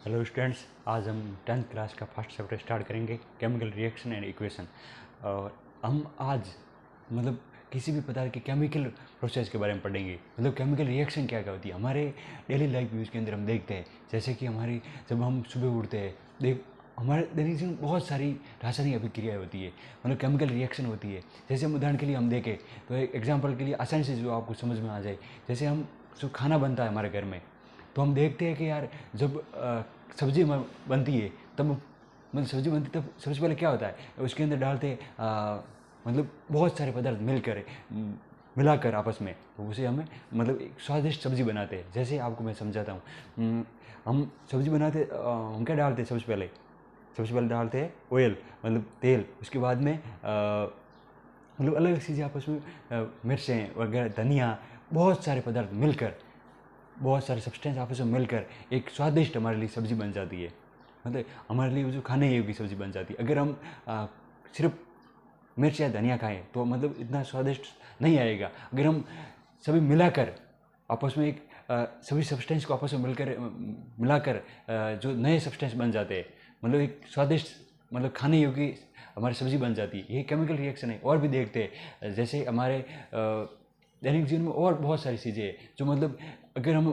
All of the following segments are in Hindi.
हेलो स्टूडेंट्स, आज हम 10th क्लास का फर्स्ट चैप्टर स्टार्ट करेंगे, केमिकल रिएक्शन एंड इक्वेशन। और हम आज किसी भी प्रकार के केमिकल प्रोसेस के बारे में पढ़ेंगे। केमिकल रिएक्शन क्या क्या होती है हमारे डेली लाइफ यूज़ के अंदर। हम देखते हैं जैसे कि जब हम सुबह उठते हैं, हमारे दैनिक जीवन में बहुत सारी रासायनिक अभिक्रियाएँ होती है, केमिकल रिएक्शन होती है। जैसे हम उदाहरण के लिए हम देखें तो एक एग्जाम्पल के लिए आसानी से जो आपको समझ में आ जाए, जैसे हम जो खाना बनता है हमारे घर में, तो हम देखते हैं कि यार जब सब्जी बनती है तब सब्जी बनती तब सबसे पहले क्या होता है, उसके अंदर डालते बहुत सारे पदार्थ मिलाकर आपस में, तो उसे हमें एक स्वादिष्ट सब्जी बनाते हैं। जैसे आपको मैं समझाता हूँ। हम सब्जी बनाते हम क्या डालते हैं, सबसे पहले डालते हैं ऑयल, तेल। उसके बाद में अलग अलग चीज़ें आपस में, मिर्चें वगैरह, धनिया, बहुत सारे पदार्थ मिलकर, बहुत सारे सब्सटेंस आपस में मिलकर एक स्वादिष्ट हमारे लिए सब्ज़ी बन जाती है। हमारे लिए जो खाने योग्य सब्ज़ी बन जाती है। अगर हम सिर्फ मिर्च या धनिया खाएं तो इतना स्वादिष्ट नहीं आएगा। अगर हम सभी मिलाकर आपस में सभी सब्सटेंस को आपस में मिलाकर जो नए सब्सटेंस बन जाते हैं, एक स्वादिष्ट खाने योग्य हमारी सब्ज़ी बन जाती है। ये केमिकल रिएक्शन है। और भी देखते हैं जैसे हमारे दैनिक जीवन में और बहुत सारी चीज़ें हैं जो अगर हम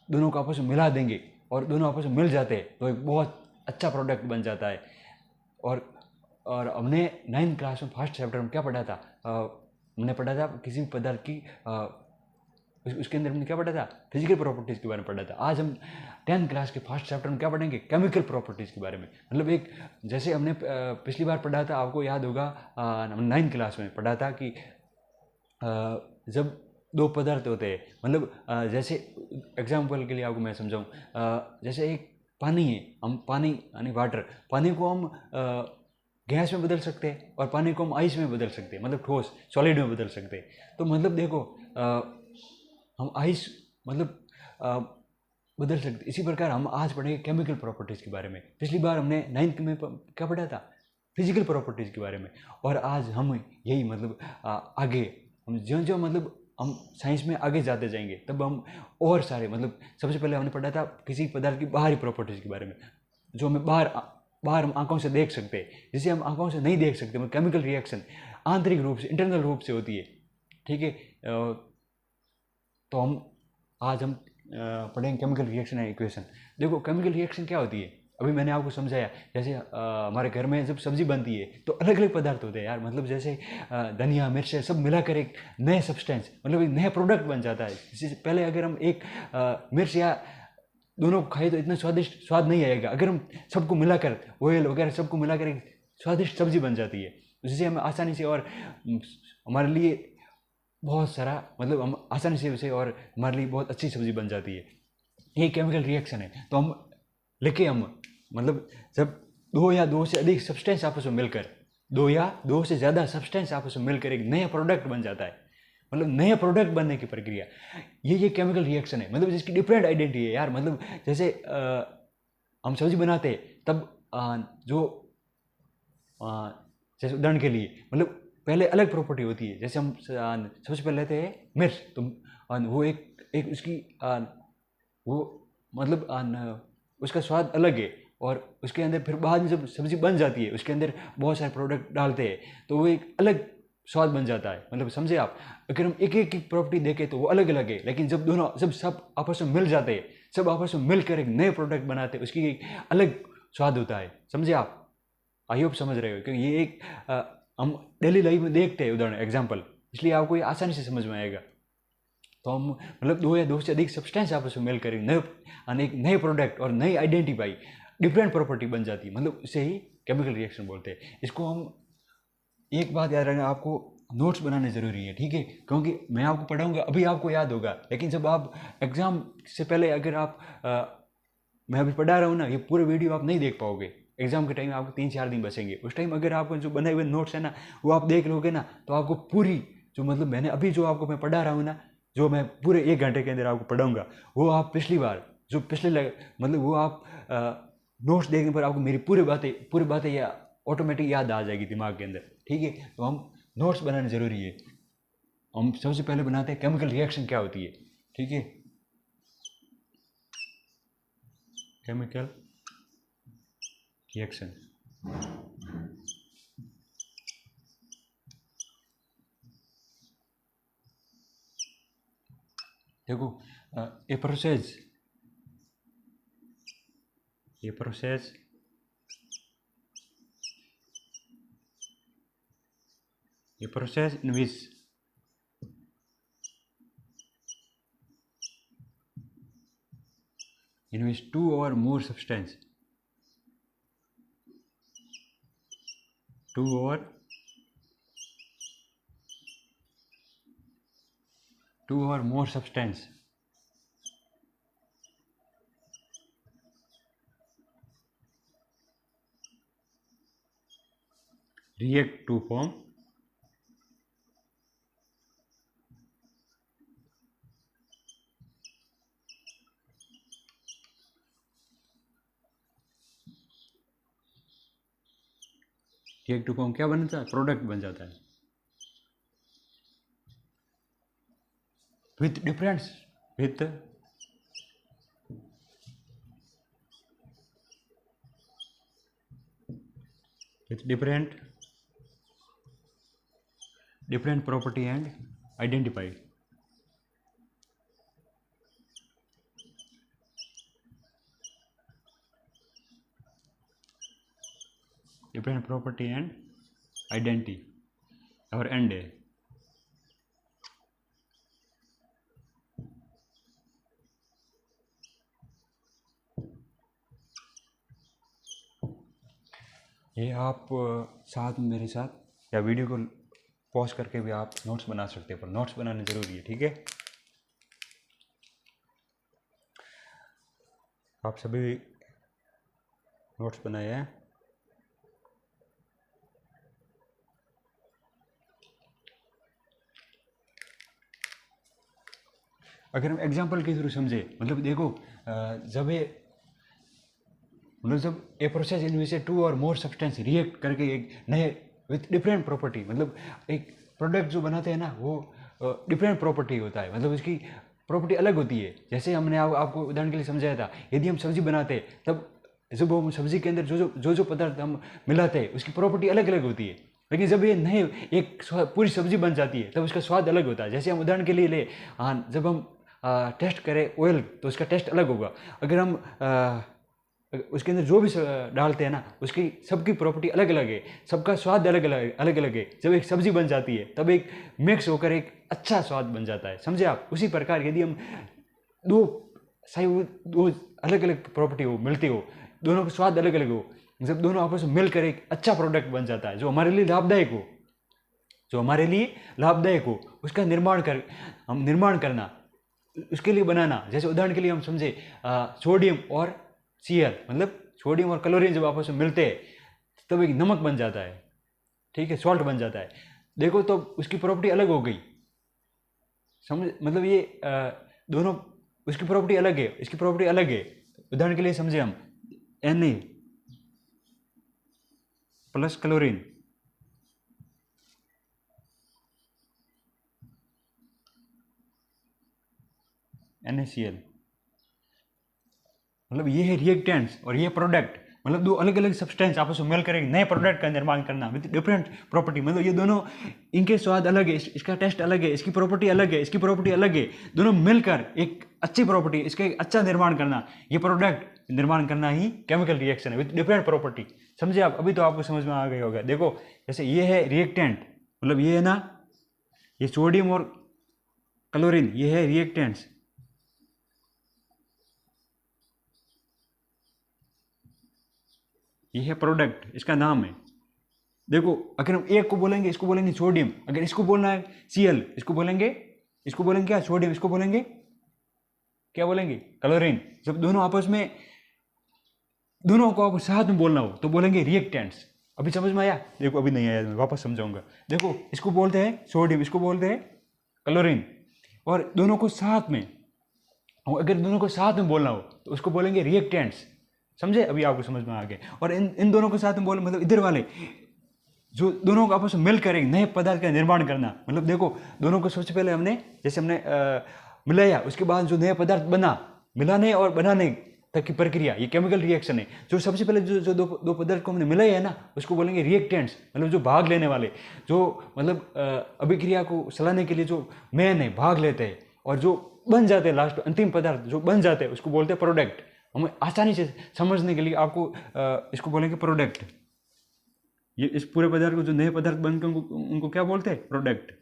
दोनों को आपस में मिला देंगे और दोनों आपस में मिल जाते हैं तो एक बहुत अच्छा प्रोडक्ट बन जाता है। और हमने 9th क्लास में फर्स्ट चैप्टर में क्या पढ़ा था, हमने पढ़ा था किसी भी पदार्थ की उसके अंदर हमने क्या पढ़ा था, फिजिकल प्रॉपर्टीज़ के बारे में पढ़ा था। आज हम 10th क्लास के फर्स्ट चैप्टर में क्या पढ़ेंगे, केमिकल प्रॉपर्टीज़ के बारे में। एक जैसे हमने पिछली बार पढ़ा था, आपको याद होगा, 9th क्लास में पढ़ा था कि जब दो पदार्थ होते हैं, जैसे एग्जाम्पल के लिए आपको मैं समझाऊँ, जैसे एक पानी है, हम पानी यानी वाटर, पानी को हम गैस में बदल सकते हैं और पानी को हम आइस में बदल सकते हैं, ठोस सॉलिड में बदल सकते हैं। तो देखो, हम आइस बदल सकते। इसी प्रकार हम आज पढ़ेंगे केमिकल प्रॉपर्टीज़ के बारे में। पिछली बार हमने 9th में क्या पढ़ा था, फिजिकल प्रॉपर्टीज़ के बारे में। और आज हम यही आगे हम जो हम साइंस में आगे जाते जाएंगे तब हम और सारे सबसे पहले हमने पढ़ा था किसी पदार्थ की बाहरी प्रॉपर्टीज़ के बारे में, जो हमें बाहर हम आंखों से देख सकते हैं, जिसे हम आंखों से नहीं देख सकते। केमिकल रिएक्शन आंतरिक रूप से, इंटरनल रूप से होती है, ठीक है। तो आज हम पढ़ेंगे केमिकल रिएक्शन एंड इक्वेशन। देखो, केमिकल रिएक्शन क्या होती है, अभी मैंने आपको समझाया। जैसे हमारे घर में जब सब्जी बनती है तो अलग अलग पदार्थ होते हैं यार, जैसे धनिया, मिर्च सब मिलाकर एक नए सब्सटेंस, एक नया प्रोडक्ट बन जाता है। इससे पहले अगर हम एक मिर्च या दोनों को खाए तो इतना स्वादिष्ट स्वाद नहीं आएगा। अगर हम सबको मिलाकर, ऑयल वगैरह सबको मिलाकर एक स्वादिष्ट सब्जी बन जाती है, जिससे हम आसानी से, और हमारे लिए बहुत सारा हम आसानी से उसे, और हमारे लिए बहुत अच्छी सब्जी बन जाती है। ये केमिकल रिएक्शन है। तो हम जब दो या दो से अधिक सब्सटेंस आपस में मिलकर, दो या दो से ज़्यादा सब्सटेंस आपस में मिलकर एक नया प्रोडक्ट बन जाता है, नया प्रोडक्ट बनने की प्रक्रिया, ये केमिकल रिएक्शन है। जिसकी डिफरेंट आइडेंटिटी है यार। जैसे हम सब्जी बनाते हैं तब जैसे उदाहरण के लिए, पहले अलग प्रॉपर्टी होती है। जैसे हम सबसे पहले लेते हैं मिर्च, तो वो एक उसकी वो उसका स्वाद अलग है। और उसके अंदर फिर बाद में जब सब्ज़ी बन जाती है, उसके अंदर बहुत सारे प्रोडक्ट डालते हैं तो वो एक अलग स्वाद बन जाता है। समझे आप, अगर हम एक एक की प्रॉपर्टी देखें तो वो अलग अलग है, लेकिन जब दोनों सब आपस में मिल जाते हैं, सब आपस में मिलकर एक नए प्रोडक्ट बनाते हैं, उसकी एक अलग स्वाद होता है। समझे आप? आई होप समझ रहे हो, क्योंकि ये एक हम डेली लाइफ में देखते हैं उदाहरण, एग्जाम्पल, इसलिए आपको ये आसानी से समझ में आएगा। तो हम दो या दो से अधिक सब्सटेंस आपस में मिलकर एक नए प्रोडक्ट और नई आइडेंटिफाई, डिफरेंट प्रॉपर्टी बन जाती है, इसे ही केमिकल रिएक्शन बोलते हैं। इसको हम, एक बात याद रखना, आपको नोट्स बनाने ज़रूरी है, ठीक है, क्योंकि मैं आपको पढ़ाऊंगा अभी आपको याद होगा, लेकिन जब आप एग्ज़ाम से पहले, अगर आप मैं अभी पढ़ा रहा हूँ ना, ये पूरे वीडियो आप नहीं देख पाओगे। एग्जाम के टाइम आपको 3-4 दिन बचेंगे, उस टाइम अगर आपको जो बने हुए नोट्स है ना वो आप देख लोगे ना, तो आपको पूरी जो मैंने अभी जो आपको मैं पढ़ा रहा हूँ ना, जो मैं पूरे 1 घंटे के अंदर आपको पढ़ाऊँगा, वो आप पिछली बार जो वो आप नोट्स देखने पर आपको मेरी पूरी बातें या ऑटोमेटिक याद आ जाएगी दिमाग के अंदर, ठीक है। तो हम नोट्स बनाने ज़रूरी है। हम सबसे पहले बनाते हैं केमिकल रिएक्शन क्या होती है, ठीक है। Chemical reaction. देखो ये process in which two or more substance react to form क्या बन जाता है, प्रोडक्ट बन जाता है with difference with different property and identify different property and identity और एंड है। ये आप साथ में मेरे साथ या वीडियो को पॉज करके भी आप नोट्स बना सकते हैं, पर नोट्स बनाना ज़रूरी है, ठीक है। आप सभी नोट्स बनाए हैं। अगर हम एग्जाम्पल के थ्रू समझे, मतलब देखो जब ए प्रोसेस इनमें से टू और मोर सब्सटेंस रिएक्ट करके एक नए विथ डिफरेंट प्रॉपर्टी, मतलब एक प्रोडक्ट जो बनाते हैं ना वो डिफरेंट प्रॉपर्टी होता है, मतलब उसकी प्रॉपर्टी अलग होती है। जैसे हमने आपको उदाहरण के लिए समझाया था, यदि हम सब्जी बनाते तब जब हम सब्जी के अंदर जो पदार्थ हम मिलाते हैं उसकी प्रॉपर्टी अलग अलग होती है, लेकिन जब ये नए एक पूरी सब्जी बन जाती है तब उसका स्वाद अलग होता है। जैसे हम उदाहरण के लिए ले जब हम टेस्ट करें ऑयल तो उसका टेस्ट अलग होगा। अगर हम उसके अंदर जो भी डालते हैं ना उसकी सबकी प्रॉपर्टी अलग अलग है, सबका स्वाद अलग अलग है। जब एक सब्जी बन जाती है तब एक मिक्स होकर एक अच्छा स्वाद बन जाता है, समझे आप। उसी प्रकार यदि हम दो अलग अलग प्रॉपर्टी हो मिलती हो, दोनों का स्वाद अलग अलग हो, जब दोनों आपस में मिलकर एक अच्छा प्रोडक्ट बन जाता है जो हमारे लिए लाभदायक हो, उसका निर्माण करना, उसके लिए बनाना। जैसे उदाहरण के लिए हम समझे सोडियम और Cl, मतलब सोडियम और क्लोरीन जब आपस में मिलते हैं तब एक नमक बन जाता है, ठीक है, सॉल्ट बन जाता है। देखो तो उसकी प्रॉपर्टी अलग हो गई, समझ, मतलब ये दोनों उसकी प्रॉपर्टी अलग है, इसकी प्रॉपर्टी अलग है। उदाहरण के लिए समझे हम Na प्लस क्लोरीन NaCl, मतलब ये है रिएक्टेंट्स और ये प्रोडक्ट, मतलब दो अलग अलग सब्सटेंस आपस में मिलकर एक नए प्रोडक्ट का निर्माण करना विद डिफरेंट प्रॉपर्टी। मतलब ये दोनों, इनके स्वाद अलग है, इसका टेस्ट अलग है, इसकी प्रॉपर्टी अलग है, इसकी प्रॉपर्टी अलग है, दोनों मिलकर एक अच्छी प्रॉपर्टी, इसका एक अच्छा निर्माण करना, ये प्रोडक्ट निर्माण करना ही केमिकल रिएक्शन है विद डिफरेंट प्रॉपर्टी। समझे आप। अभी तो आपको समझ में आ गया होगा। देखो जैसे ये है रिएक्टेंट, मतलब ये है ना, ये सोडियम और क्लोरीन, ये है रिएक्टेंट्स, ये है प्रोडक्ट, इसका नाम है। देखो अगर हम एक को बोलेंगे इसको बोलेंगे सोडियम, अगर इसको बोलना है Cl, इसको बोलेंगे क्या, सोडियम, इसको बोलेंगे क्या बोलेंगे, क्लोरीन। जब दोनों आपस में, दोनों को आप साथ में बोलना हो तो बोलेंगे रिएक्टेंट्स। अभी समझ में आया? देखो अभी नहीं आया, मैं वापस समझाऊंगा। देखो इसको बोलते हैं सोडियम, इसको बोलते हैं क्लोरीन, और दोनों को साथ में, अगर दोनों को साथ में बोलना हो तो उसको बोलेंगे रिएक्टेंट्स। समझे? अभी आपको समझ में आ गया। और इन दोनों को साथ में बोल, मतलब इधर वाले जो दोनों को आपस में मिलकर एक नए पदार्थ का निर्माण करना। मतलब देखो दोनों को सबसे पहले हमने, जैसे हमने मिलाया, उसके बाद जो नया पदार्थ बना, मिलाने और बनाने तक की प्रक्रिया, ये केमिकल रिएक्शन है। जो सबसे पहले जो जो दो दो पदार्थ को हमने मिलाया है ना, उसको बोलेंगे रिएक्टेंट्स, मतलब जो भाग लेने वाले, जो मतलब अभिक्रिया को चलाने के लिए जो मेन है, भाग लेते हैं, और जो बन जाते हैं लास्ट अंतिम पदार्थ जो बन जाते हैं उसको बोलते हैं प्रोडक्ट। हमें आसानी से समझने के लिए आपको इसको बोलेंगे प्रोडक्ट। ये इस पूरे पदार्थ को जो नए पदार्थ बनकर उनको क्या बोलते हैं, प्रोडक्ट,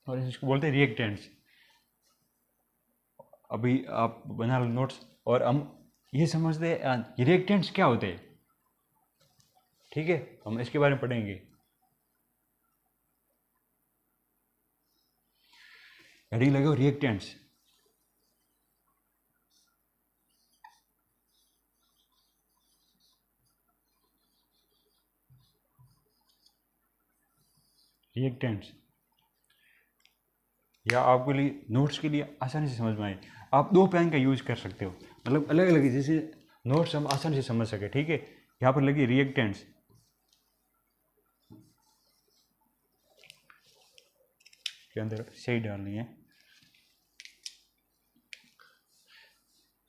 और इसको बोलते हैं रिएक्टेंट्स। अभी आप बना लो नोट्स, और हम ये समझते हैं रिएक्टेंट्स क्या होते हैं, ठीक है, हम इसके बारे में पढ़ेंगे। हेडिंग लगाओ रिएक्टेंट्स। रिएक्टेंट्स, या आपके लिए नोट्स के लिए आसानी से समझ में आए, आप दो पेन का यूज कर सकते हो, मतलब अलग अलग, जैसे नोट्स हम आसानी से समझ सके, ठीक है। यहाँ पर लगी रिएक्टेंट्स, के अंदर सही डालनी है।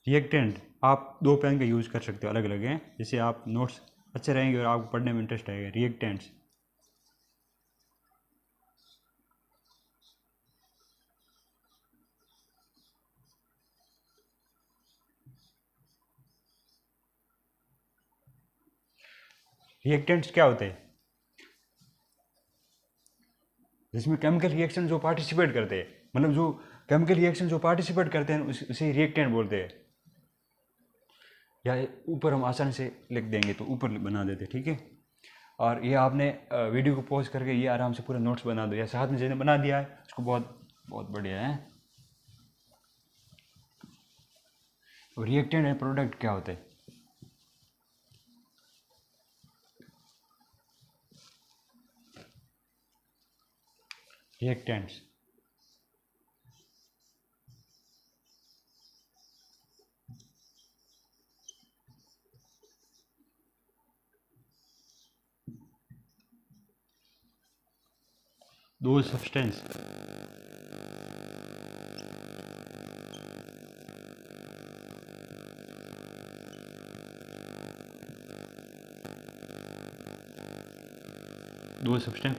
रिएक्टेंट आप दो पेन का यूज कर सकते हो, अलग अलग हैं, जिससे आप नोट्स अच्छे रहेंगे और आपको पढ़ने में इंटरेस्ट आएगा। रिएक्टेंट्स, रिएक्टेंट्स क्या होते हैं, जिसमें केमिकल रिएक्शन जो पार्टिसिपेट करते हैं, मतलब जो केमिकल रिएक्शन जो पार्टिसिपेट करते हैं उसे रिएक्टेंट बोलते हैं। या ऊपर हम आसानी से लिख देंगे तो ऊपर बना देते, ठीक है। और ये आपने वीडियो को पॉज करके ये आराम से पूरा नोट्स बना दो, या साथ में जिसने बना दिया है उसको बहुत बहुत बढ़िया है। रिएक्टेंट एंड प्रोडक्ट क्या होते हैं, रिएक्टेंट्स, दो substance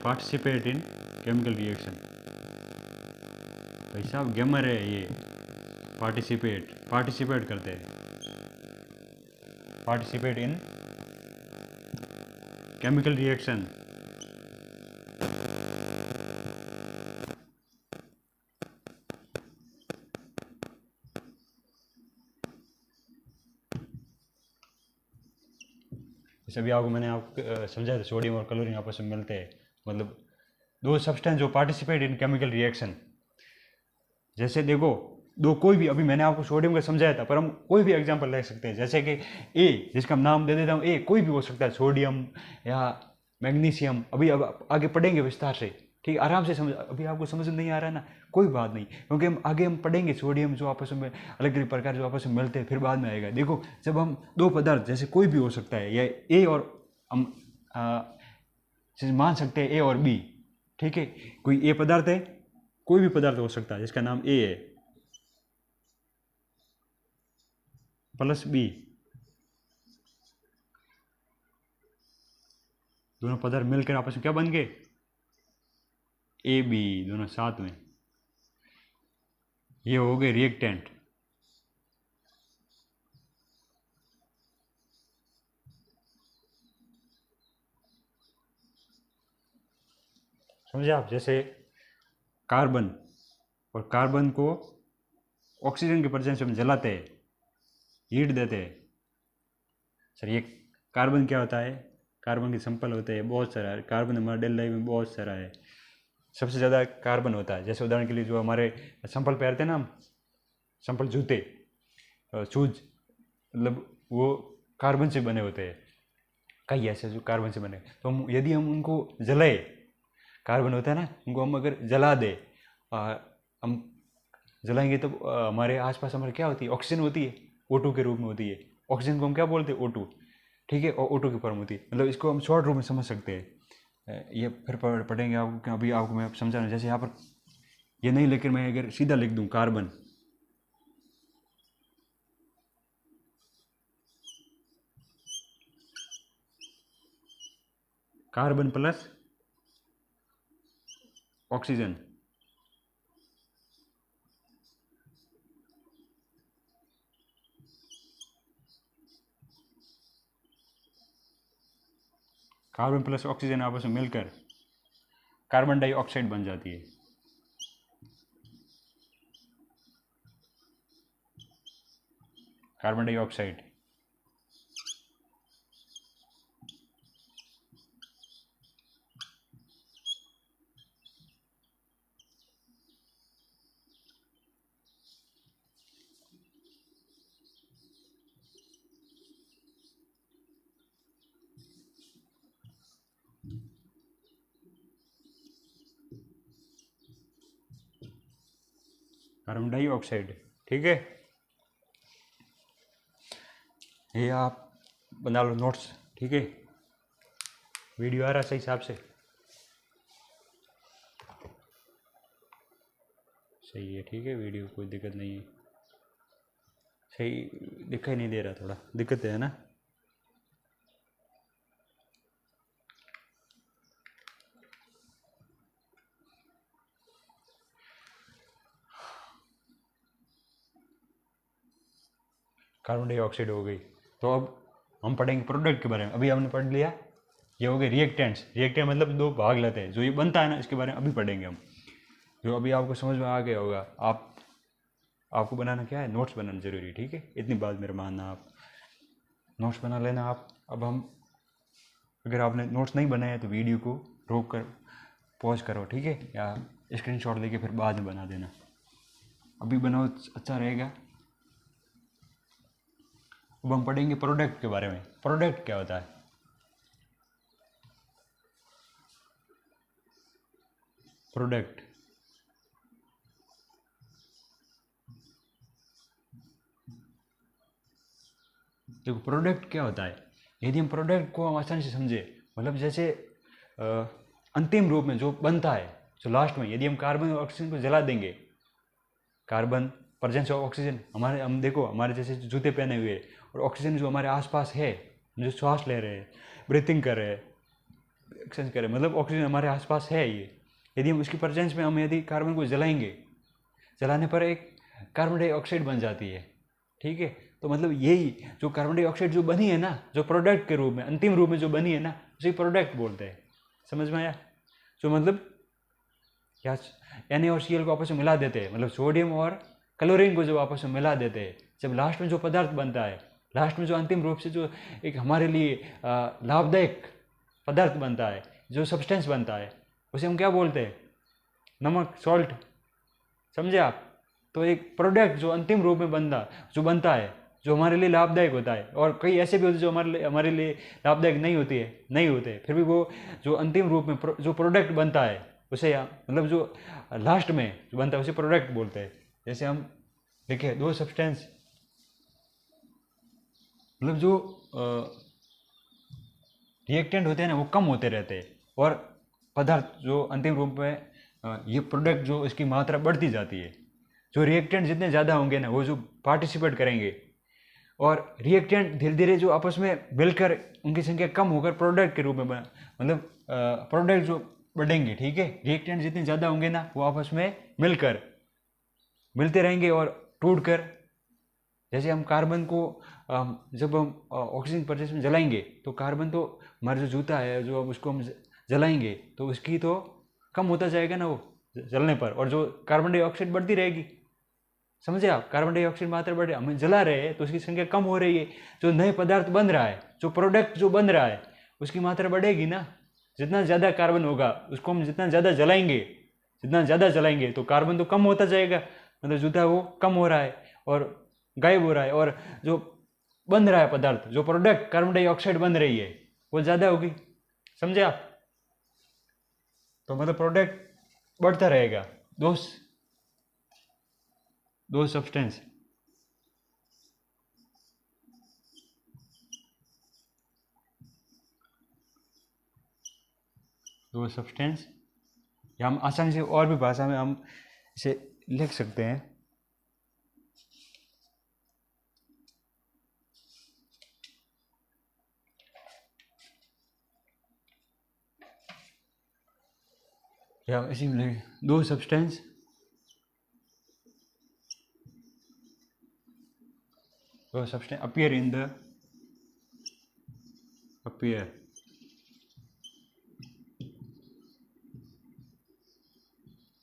participate in chemical reaction. भाई साहब गेमर है ये, पार्टिसिपेट करते हैं, पार्टिसिपेट इन केमिकल रिएक्शन। जैसे अभी आपको मैंने आपको समझाया था, सोडियम और क्लोरीन आपस में मिलते हैं, मतलब दो सब्सटेंस जो पार्टिसिपेट इन केमिकल रिएक्शन। जैसे देखो, दो कोई भी, अभी मैंने आपको सोडियम का समझाया था, पर हम कोई भी एग्जांपल ले सकते हैं, जैसे कि ए, जिसका हम नाम दे देता हूँ ए, कोई भी हो सकता है, सोडियम या मैग्नीशियम। अभी अब आगे पढ़ेंगे विस्तार से, ठीक है, आराम से समझ। अभी आपको समझ नहीं आ रहा है ना, कोई बात नहीं, क्योंकि हम आगे हम पढ़ेंगे सोडियम जो आपस में अलग अलग प्रकार जो आपस में मिलते हैं, फिर बाद में आएगा। देखो, जब हम दो पदार्थ, जैसे कोई भी हो सकता है, या ए और हम जैसे मान सकते हैं ए और बी, ठीक है, कोई ए पदार्थ है, कोई भी पदार्थ हो सकता है जिसका नाम ए है, प्लस बी, दोनों पदार्थ मिलकर आपस में क्या बन गए, ए बी, दोनों साथ में, ये हो गए रिएक्टेंट। समझे आप, जैसे कार्बन, और कार्बन को ऑक्सीजन के प्रेजेंस में जलाते हैं, हीट देते हैं। सर ये कार्बन क्या होता है, कार्बन के सिंपल होते हैं बहुत सारा है, कार्बन हमारे डेली लाइफ में बहुत सारा है, सबसे ज़्यादा कार्बन होता है। जैसे उदाहरण के लिए जो हमारे सिंपल पहनते हैं ना हम, सिंपल जूते, शूज, मतलब वो कार्बन से बने होते हैं, कई ऐसे जो कार्बन से बने। तो हम यदि हम उनको जलाए, कार्बन होता है ना, उनको हम अगर जला दे, हम जलाएंगे तो हमारे आसपास हमारे क्या होती है, ऑक्सीजन होती है, O2 के रूप में होती है। ऑक्सीजन को हम क्या बोलते हैं, O2, ठीक है, और O2 की फॉर्म होती है। मतलब इसको हम शॉर्ट रूप में समझ सकते हैं, ये फिर पढ़ेंगे आपको, अभी आपको मैं समझा रहा हूँ। जैसे यहाँ पर ये नहीं, लेकिन मैं अगर सीधा लिख दूँ carbon, carbon plus oxygen, carbon plus oxygen आपस में मिलकर कार्बन डाइऑक्साइड बन जाती है। कार्बन डाइऑक्साइड कार्बन डाइऑक्साइड, ठीक है। ये आप बना लो नोट्स, ठीक है। वीडियो आ रहा सही हिसाब से? सही है, ठीक है, वीडियो कोई दिक्कत नहीं है। सही दिखाई नहीं दे रहा, थोड़ा दिक्कत है ना। कार्बन डाइऑक्साइड हो गई, तो अब हम पढ़ेंगे प्रोडक्ट के बारे में। अभी हमने पढ़ लिया, ये हो गए रिएक्टेंट्स। रिएक्टेंट मतलब दो भाग लेते हैं, जो ये बनता है ना, इसके बारे में अभी पढ़ेंगे हम। जो अभी आपको समझ में आ गया होगा, आपको बनाना क्या है, नोट्स बनाना जरूरी है, ठीक है। इतनी बात मेरा मानना, आप नोट्स बना लेना आप। अब हम, अगर आपने नोट्स नहीं बनाए तो वीडियो को रोक कर पॉज करो, ठीक है, या स्क्रीनशॉट लेके फिर बाद में बना देना। अभी बनाओ, अच्छा रहेगा। अब हम पढ़ेंगे प्रोडक्ट के बारे में। प्रोडक्ट क्या होता है? प्रोडक्ट, देखो प्रोडक्ट क्या होता है। यदि हम प्रोडक्ट को हम आसानी से समझे, मतलब जैसे अंतिम रूप में जो बनता है, जो लास्ट में, यदि हम कार्बन और ऑक्सीजन को जला देंगे, कार्बन प्रेजेंस ऑफ ऑक्सीजन, हम देखो हमारे जैसे जूते पहने हुए, और ऑक्सीजन जो हमारे आसपास है, जो श्वास ले रहे हैं, ब्रीथिंग कर रहे हैं, एक्सचेंज कर रहे हैं, मतलब ऑक्सीजन हमारे आसपास है ये। यदि हम उसकी प्रेजेंस में हम यदि कार्बन को जलाएंगे, जलाने पर एक कार्बन डाइऑक्साइड बन जाती है, ठीक है। तो मतलब यही जो कार्बन डाइऑक्साइड जो बनी है ना, जो प्रोडक्ट के रूप में, अंतिम रूप में जो बनी है ना, उसे प्रोडक्ट बोलते हैं। समझ में आया? जो मतलब क्या, Na और Cl को आपस में मिला देते हैं, मतलब सोडियम और क्लोरीन को जब आपस में मिला देते हैं, जब लास्ट में जो पदार्थ बनता है, लास्ट में जो अंतिम रूप से जो एक हमारे लिए लाभदायक पदार्थ बनता है, जो सब्सटेंस बनता है, उसे हम क्या बोलते हैं? नमक, सॉल्ट। समझे आप? तो एक प्रोडक्ट जो अंतिम रूप में बनता है, जो हमारे लिए लाभदायक होता है, और कई ऐसे भी होते हैं जो हमारे लिए लाभदायक नहीं होते, फिर भी वो जो अंतिम रूप में जो प्रोडक्ट बनता है, उसे मतलब जो लास्ट में जो बनता है, उसे प्रोडक्ट बोलते हैं। जैसे हम देखिए, दो सब्सटेंस, मतलब जो रिएक्टेंट होते हैं ना, वो कम होते रहते हैं, और पदार्थ जो अंतिम रूप में ये प्रोडक्ट जो इसकी मात्रा बढ़ती जाती है। जो रिएक्टेंट जितने ज़्यादा होंगे ना, वो जो पार्टिसिपेट करेंगे, और रिएक्टेंट धीरे धीरे जो आपस में मिलकर उनकी संख्या कम होकर प्रोडक्ट के रूप में मतलब प्रोडक्ट जो बढ़ेंगे, ठीक है। रिएक्टेंट जितने ज़्यादा होंगे ना, वो आपस में मिलते रहेंगे और टूट कर, जैसे हम कार्बन को जब हम ऑक्सीजन प्रोसेस में जलाएंगे, तो कार्बन तो हमारा जो जूता है, जो अब उसको हम जलाएंगे तो उसकी तो कम होता जाएगा ना वो जलने पर, और जो कार्बन डाइऑक्साइड बढ़ती रहेगी। समझे आप? कार्बन डाइऑक्साइड मात्रा बढ़ रही है, हम जला रहे हैं तो उसकी संख्या कम हो रही है। जो नए पदार्थ बन रहा है, जो प्रोडक्ट जो बन रहा है, उसकी मात्रा बढ़ेगी ना। जितना ज़्यादा कार्बन होगा, उसको हम जितना ज़्यादा जलाएंगे तो कार्बन तो कम होता जाएगा, मतलब जूता वो कम हो रहा है और गायब हो रहा है, और जो बन रहा है पदार्थ, जो प्रोडक्ट कार्बन डाइऑक्साइड बन रही है, वो ज़्यादा होगी। समझे आप? तो मतलब प्रोडक्ट बढ़ता रहेगा। दो सब्सटेंस, या हम आसानी से और भी भाषा में हम इसे लिख सकते हैं। या इसी में दो substance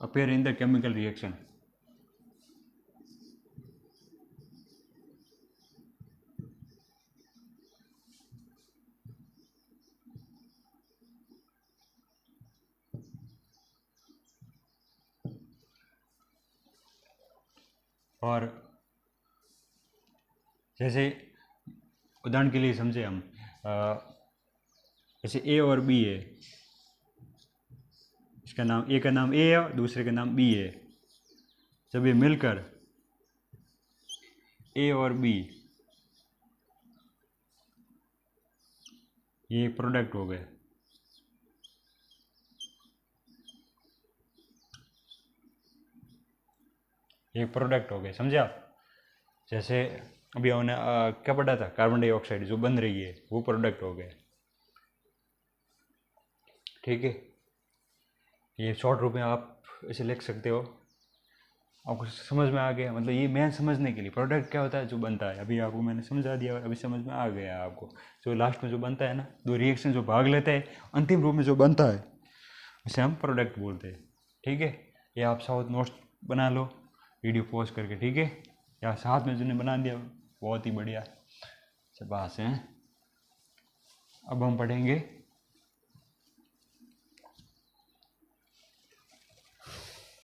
appear in the chemical reaction. और जैसे उदाहरण के लिए समझे हम, जैसे ए और बी है, इसका नाम ए का नाम ए है और दूसरे का नाम बी है। जब ये मिलकर ए और बी ये प्रोडक्ट हो गए, ये प्रोडक्ट हो गए, समझे आप। जैसे अभी हमने क्या पढ़ा था, कार्बन डाइऑक्साइड जो बन रही है वो प्रोडक्ट हो गए, ठीक है। ये शॉर्ट रूप में आप इसे लिख सकते हो। आपको समझ में आ गया, मतलब ये मैं समझने के लिए प्रोडक्ट क्या होता है, जो बनता है। अभी आपको मैंने समझा दिया, अभी समझ में आ गया आपको। जो लास्ट में जो बनता है ना, दो रिएक्शन जो भाग लेते हैं, अंतिम रूप में जो बनता है उसे हम प्रोडक्ट बोलते हैं, ठीक है। ये आप साथ नोट्स बना लो वीडियो पॉज करके, ठीक है। या साथ में जिन्हें बना दिया बहुत ही बढ़िया, शाबाश हैं। अब हम पढ़ेंगे